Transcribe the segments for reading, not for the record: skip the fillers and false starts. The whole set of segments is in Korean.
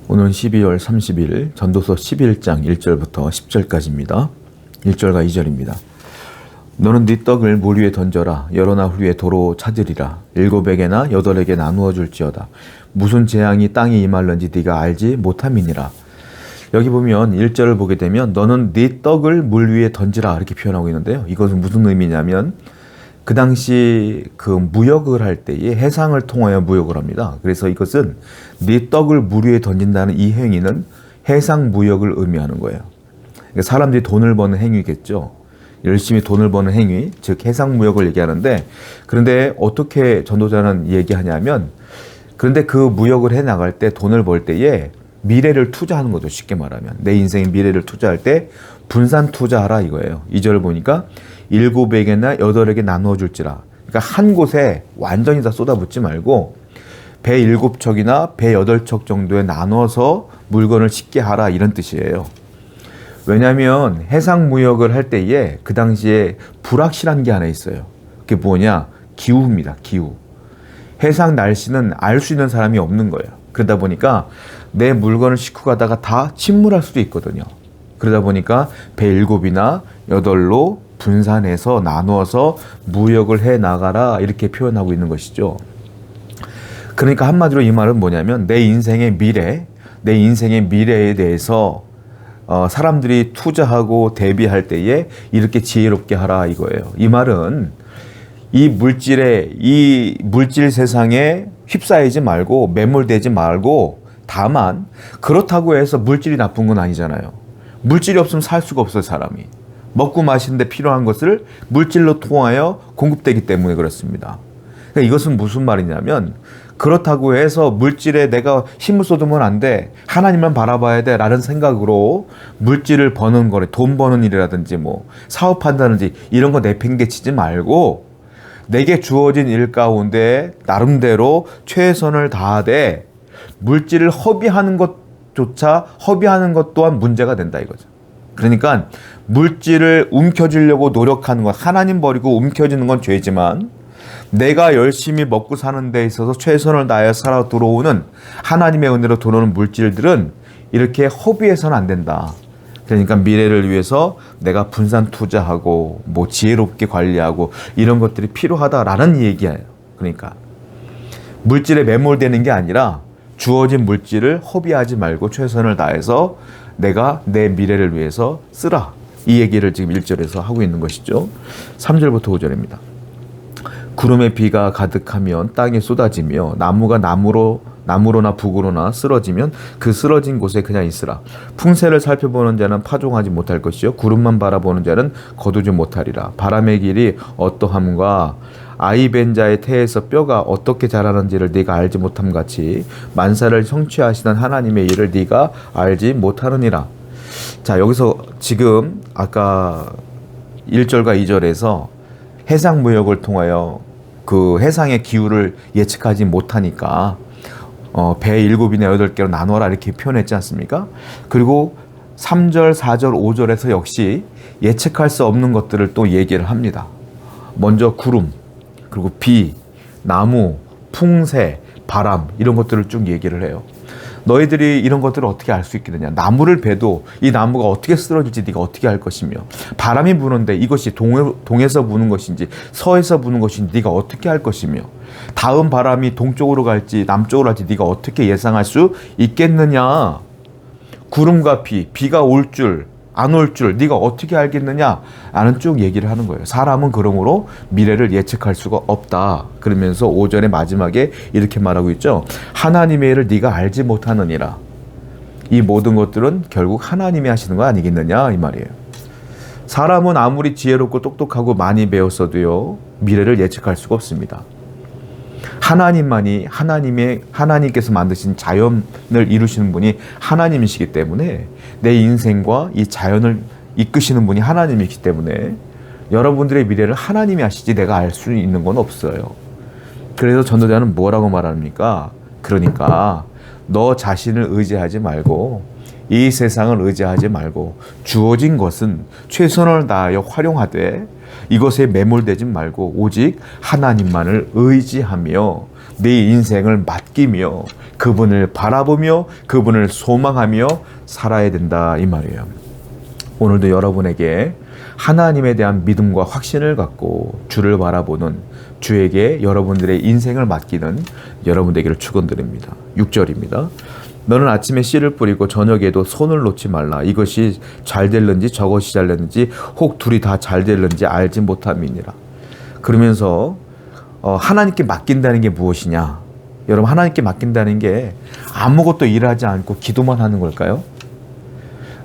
오늘은 12월 30일 전도서 11장 1절부터 10절까지입니다. 1절과 2절입니다. 너는 네 떡을 물 위에 던져라. 여러 날 후에 도로 찾으리라. 7에게나 8에게 나누어 줄지어다. 무슨 재앙이 땅에 임할는지 네가 알지 못함이니라. 여기 보면 1절을 보게 되면 너는 네 떡을 물 위에 던지라 이렇게 표현하고 있는데요. 이것은 무슨 의미냐면 그 당시 그 무역을 할 때에 해상을 통하여 무역을 합니다. 그래서 이것은 네 떡을 물 위에 던진다는 이 행위는 해상 무역을 의미하는 거예요. 그러니까 사람들이 돈을 버는 행위겠죠. 열심히 돈을 버는 행위, 즉 해상 무역을 얘기하는데, 그런데 어떻게 전도자는 얘기하냐면, 그런데 그 무역을 해 나갈 때 돈을 벌 때에 미래를 투자하는 거죠. 쉽게 말하면 내 인생의 미래를 투자할 때 분산 투자하라 이거예요. 2절을 보니까 7에게나 8에게 나누어 줄지라. 그러니까 한 곳에 완전히 다 쏟아붓지 말고 배 7척이나 배 8척 정도에 나눠서 물건을 싣게 하라 이런 뜻이에요. 왜냐하면 해상 무역을 할 때에 그 당시에 불확실한 게 하나 있어요. 그게 뭐냐? 기후입니다. 기후. 해상 날씨는 알 수 있는 사람이 없는 거예요. 그러다 보니까 내 물건을 싣고 가다가 다 침몰할 수도 있거든요. 그러다 보니까 배 7이나 8로 분산해서 나누어서 무역을 해 나가라 이렇게 표현하고 있는 것이죠. 그러니까 한마디로 이 말은 뭐냐면 내 인생의 미래에 대해서 사람들이 투자하고 대비할 때에 이렇게 지혜롭게 하라 이거예요. 이 말은 이 물질 세상에 휩싸이지 말고 매몰되지 말고, 다만 그렇다고 해서 물질이 나쁜 건 아니잖아요. 물질이 없으면 살 수가 없어요. 사람이 먹고 마시는데 필요한 것을 물질로 통하여 공급되기 때문에 그렇습니다. 그러니까 이것은 무슨 말이냐면, 그렇다고 해서 물질에 내가 힘을 쏟으면 안 돼, 하나님만 바라봐야 돼 라는 생각으로 물질을 버는 거래, 돈 버는 일이라든지 뭐 사업한다든지 이런 거 내팽개치지 말고 내게 주어진 일 가운데 나름대로 최선을 다하되 물질을 허비하는 것 또한 문제가 된다 이거죠. 그러니까 물질을 움켜쥐려고 노력하는 것, 하나님 버리고 움켜쥐는 건 죄지만 내가 열심히 먹고 사는 데 있어서 최선을 다하여 살아 들어오는 하나님의 은혜로 들어오는 물질들은 이렇게 허비해서는 안 된다. 그러니까 미래를 위해서 내가 분산 투자하고 뭐 지혜롭게 관리하고 이런 것들이 필요하다라는 얘기예요. 그러니까 물질에 매몰되는 게 아니라 주어진 물질을 허비하지 말고 최선을 다해서 내가 내 미래를 위해서 쓰라. 이 얘기를 지금 1절에서 하고 있는 것이죠. 3절부터 5절입니다. 구름에 비가 가득하면 땅에 쏟아지며 나무가 나무로나 북으로나 쓰러지면 그 쓰러진 곳에 그냥 있으라. 풍세를 살펴보는 자는 파종하지 못할 것이요 구름만 바라보는 자는 거두지 못하리라. 바람의 길이 어떠함과 아이 벤 자의 태에서 뼈가 어떻게 자라는지를 네가 알지 못함 같이 만사를 성취하시는 하나님의 일을 네가 알지 못하느니라. 자, 여기서 지금 아까 1절과 2절에서 해상 무역을 통하여 그 해상의 기후를 예측하지 못하니까 배 7이나 8개로 나눠라 이렇게 표현했지 않습니까? 그리고 3절, 4절, 5절에서 역시 예측할 수 없는 것들을 또 얘기를 합니다. 먼저 구름, 그리고 비, 나무, 풍세, 바람 이런 것들을 쭉 얘기를 해요. 너희들이 이런 것들을 어떻게 알 수 있겠느냐. 나무를 베도 이 나무가 어떻게 쓰러질지 네가 어떻게 알 것이며, 바람이 부는데 이것이 동에서 부는 것인지 서에서 부는 것인지 네가 어떻게 알 것이며, 다음 바람이 동쪽으로 갈지 남쪽으로 갈지 네가 어떻게 예상할 수 있겠느냐. 구름과 비가 올 줄 안 올 줄 네가 어떻게 알겠느냐 라는 쭉 얘기를 하는 거예요. 사람은 그러므로 미래를 예측할 수가 없다. 그러면서 5절의 마지막에 이렇게 말하고 있죠. 하나님의 일을 네가 알지 못하느니라. 이 모든 것들은 결국 하나님이 하시는 거 아니겠느냐 이 말이에요. 사람은 아무리 지혜롭고 똑똑하고 많이 배웠어도요 미래를 예측할 수가 없습니다. 하나님께서 만드신 자연을 이루시는 분이 하나님이시기 때문에, 내 인생과 이 자연을 이끄시는 분이 하나님이기 때문에 여러분들의 미래를 하나님이 하시지 내가 알 수 있는 건 없어요. 그래서 전도자는 뭐라고 말합니까? 그러니까 너 자신을 의지하지 말고 이 세상을 의지하지 말고 주어진 것은 최선을 다하여 활용하되 이것에 매몰되지 말고 오직 하나님만을 의지하며 내 인생을 맡기며 그분을 바라보며 그분을 소망하며 살아야 된다 이 말이에요. 오늘도 여러분에게 하나님에 대한 믿음과 확신을 갖고 주를 바라보는, 주에게 여러분들의 인생을 맡기는 여러분 되기를 축원드립니다. 6절입니다. 너는 아침에 씨를 뿌리고 저녁에도 손을 놓지 말라. 이것이 잘 될는지 저것이 잘 될는지 혹 둘이 다 잘 될는지 알지 못함이니라. 그러면서 하나님께 맡긴다는 게 무엇이냐? 여러분, 하나님께 맡긴다는 게 아무것도 일하지 않고 기도만 하는 걸까요?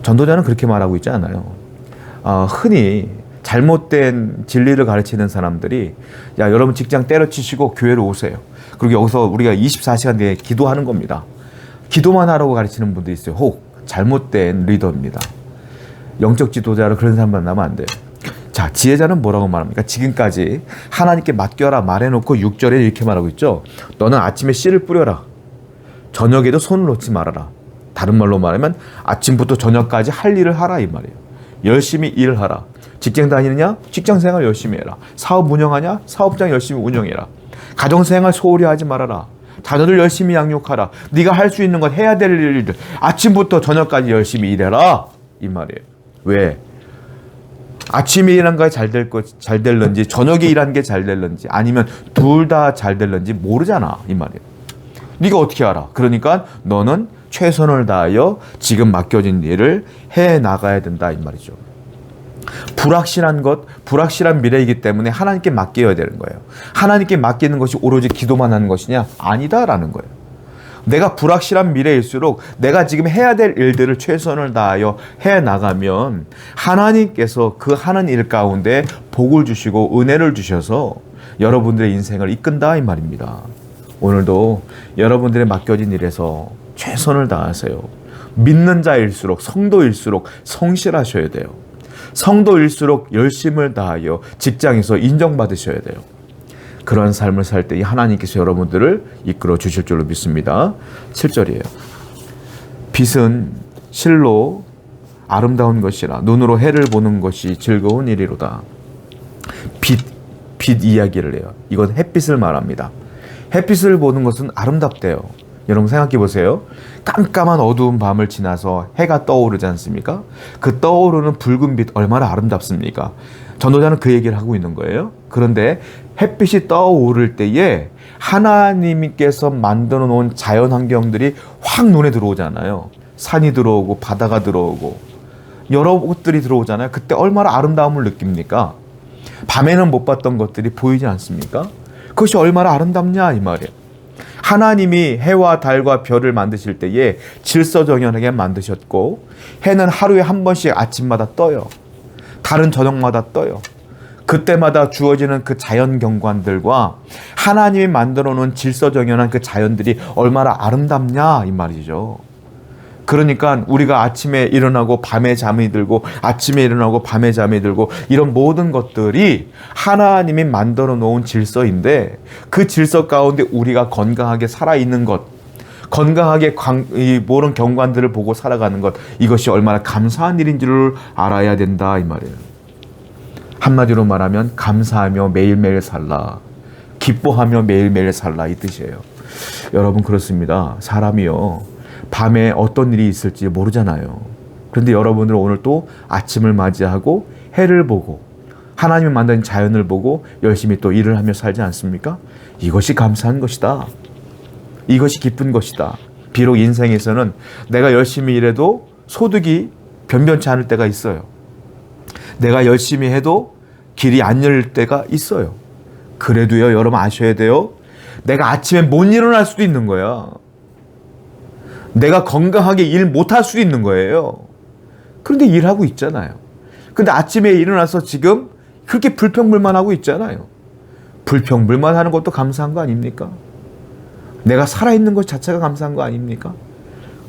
전도자는 그렇게 말하고 있지 않아요. 흔히 잘못된 진리를 가르치는 사람들이 야, 여러분 직장 때려치시고 교회로 오세요. 그리고 여기서 우리가 24시간 내에 기도하는 겁니다. 기도만 하라고 가르치는 분도 있어요. 혹 잘못된 리더입니다. 영적 지도자로 그런 사람 만나면 안 돼요. 자, 지혜자는 뭐라고 말합니까? 지금까지 하나님께 맡겨라 말해놓고 6절에 이렇게 말하고 있죠. 너는 아침에 씨를 뿌려라. 저녁에도 손을 놓지 말아라. 다른 말로 말하면 아침부터 저녁까지 할 일을 하라 이 말이에요. 열심히 일을 하라. 직장 다니느냐? 직장생활 열심히 해라. 사업 운영하냐? 사업장 열심히 운영해라. 가정생활 소홀히 하지 말아라. 자녀들 열심히 양육하라. 네가 할 수 있는 것, 해야 될 일들 아침부터 저녁까지 열심히 일해라 이 말이에요. 왜? 아침에 일한 게 잘 될런지 저녁에 일한 게 잘 될런지 아니면 둘 다 잘 될런지 모르잖아 이 말이에요. 네가 어떻게 알아? 그러니까 너는 최선을 다하여 지금 맡겨진 일을 해 나가야 된다 이 말이죠. 불확실한 것, 불확실한 미래이기 때문에 하나님께 맡겨야 되는 거예요. 하나님께 맡기는 것이 오로지 기도만 하는 것이냐? 아니다라는 거예요. 내가 불확실한 미래일수록 내가 지금 해야 될 일들을 최선을 다하여 해 나가면 하나님께서 그 하는 일 가운데 복을 주시고 은혜를 주셔서 여러분들의 인생을 이끈다 이 말입니다. 오늘도 여러분들의 맡겨진 일에서 최선을 다하세요. 믿는 자일수록, 성도일수록 성실하셔야 돼요. 성도일수록 열심을 다하여 직장에서 인정받으셔야 돼요. 그런 삶을 살 때 하나님께서 여러분들을 이끌어 주실 줄로 믿습니다. 7절이에요. 빛은 실로 아름다운 것이라 눈으로 해를 보는 것이 즐거운 일이로다. 빛 이야기를 해요. 이건 햇빛을 말합니다. 햇빛을 보는 것은 아름답대요. 여러분 생각해 보세요. 깜깜한 어두운 밤을 지나서 해가 떠오르지 않습니까? 그 떠오르는 붉은 빛 얼마나 아름답습니까? 전도자는 그 얘기를 하고 있는 거예요. 그런데 햇빛이 떠오를 때에 하나님께서 만들어 놓은 자연 환경들이 확 눈에 들어오잖아요. 산이 들어오고 바다가 들어오고 여러 것들이 들어오잖아요. 그때 얼마나 아름다움을 느낍니까? 밤에는 못 봤던 것들이 보이지 않습니까? 그것이 얼마나 아름답냐 이 말이에요. 하나님이 해와 달과 별을 만드실 때에 질서정연하게 만드셨고 해는 하루에 한 번씩 아침마다 떠요. 달은 저녁마다 떠요. 그때마다 주어지는 그 자연 경관들과 하나님이 만들어 놓은 질서정연한 그 자연들이 얼마나 아름답냐 이 말이죠. 그러니까 우리가 아침에 일어나고 밤에 잠이 들고 아침에 일어나고 밤에 잠이 들고 이런 모든 것들이 하나님이 만들어 놓은 질서인데 그 질서 가운데 우리가 건강하게 살아있는 것, 건강하게 이 모든 경관들을 보고 살아가는 것, 이것이 얼마나 감사한 일인 줄을 알아야 된다 이 말이에요. 한마디로 말하면 감사하며 매일매일 살라, 기뻐하며 매일매일 살라 이 뜻이에요. 여러분 그렇습니다. 사람이요 밤에 어떤 일이 있을지 모르잖아요. 그런데 여러분들은 오늘 또 아침을 맞이하고 해를 보고 하나님이 만든 자연을 보고 열심히 또 일을 하며 살지 않습니까? 이것이 감사한 것이다. 이것이 기쁜 것이다. 비록 인생에서는 내가 열심히 일해도 소득이 변변치 않을 때가 있어요. 내가 열심히 해도 길이 안 열릴 때가 있어요. 그래도요, 여러분 아셔야 돼요. 내가 아침에 못 일어날 수도 있는 거야. 내가 건강하게 일 못할 수도 있는 거예요. 그런데 일하고 있잖아요. 근데 아침에 일어나서 지금 그렇게 불평불만하고 있잖아요. 불평불만하는 것도 감사한 거 아닙니까? 내가 살아있는 것 자체가 감사한 거 아닙니까?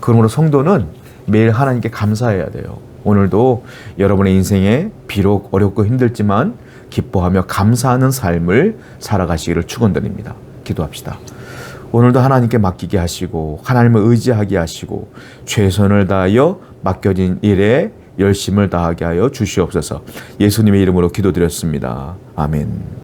그러므로 성도는 매일 하나님께 감사해야 돼요. 오늘도 여러분의 인생에 비록 어렵고 힘들지만 기뻐하며 감사하는 삶을 살아가시기를 축원드립니다. 기도합시다. 오늘도 하나님께 맡기게 하시고 하나님을 의지하게 하시고 최선을 다하여 맡겨진 일에 열심을 다하게 하여 주시옵소서. 예수님의 이름으로 기도드렸습니다. 아멘.